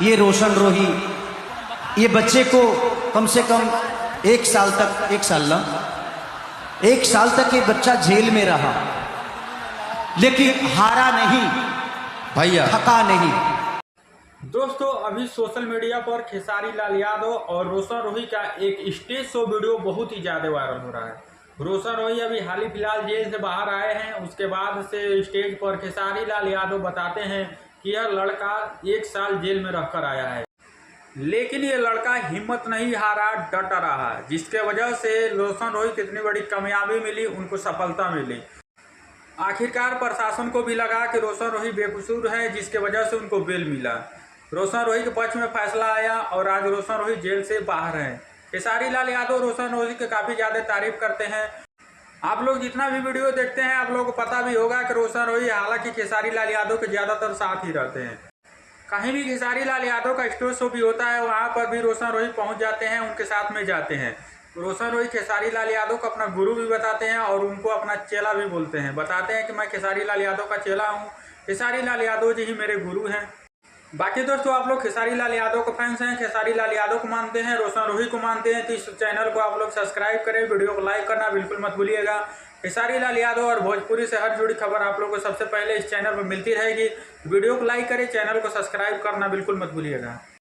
ये रोशन रोही, ये बच्चे को कम से कम एक साल तक ये बच्चा जेल में रहा, लेकिन हारा नहीं भैया, थका नहीं। दोस्तों, अभी सोशल मीडिया पर खेसारी लाल यादव और रोशन रोही का एक स्टेज शो वीडियो बहुत ही ज़्यादा वायरल हो रहा है। रोशन रोही अभी हाल ही फिलहाल जेल से बाहर आए हैं। उसके बाद से स्टेज पर खेसारी लाल यादव बताते हैं कि यह लड़का 1 साल जेल में रहकर आया है, लेकिन ये लड़का हिम्मत नहीं हारा, डटा रहा, जिसके वजह से रोशन रोही को इतनी बड़ी कामयाबी मिली, उनको सफलता मिली। आखिरकार प्रशासन को भी लगा कि रोशन रोही बेकसूर है, जिसके वजह से उनको बेल मिला। रोशन रोही के पक्ष में फैसला आया और आज रोशन रोही जेल से बाहर हैं। खेसारी लाल यादव रोशन रोही की काफ़ी ज़्यादा तारीफ करते हैं। आप लोग जितना भी वीडियो देखते हैं, आप लोगों को पता भी होगा कि रोशन रोही हालांकि खेसारी लाल यादव के ज़्यादातर साथ ही रहते हैं। कहीं भी खेसारी लाल यादव का स्टेज शो भी होता है, वहाँ पर भी रोशन रोही पहुँच जाते हैं, उनके साथ में जाते हैं। रोशन रोही खेसारी लाल यादव को अपना गुरु भी बताते हैं और उनको अपना चेला भी बोलते हैं। बताते हैं कि मैं खेसारी लाल यादव का चेला हूँ, खेसारी लाल यादव जी ही मेरे गुरु हैं। बाकी दोस्तों, आप लोग खेसारी लाल यादव के फैंस हैं, खेसारी लाल यादव को मानते हैं, रोशन रोही को मानते हैं, तो इस चैनल को आप लोग सब्सक्राइब करें, वीडियो को लाइक करना बिल्कुल मत भूलिएगा। खेसारी लाल यादव और भोजपुरी से हर जुड़ी खबर आप लोगों को सबसे पहले इस चैनल पर मिलती रहेगी। वीडियो को लाइक करें, चैनल को सब्सक्राइब करना बिल्कुल मत भूलिएगा।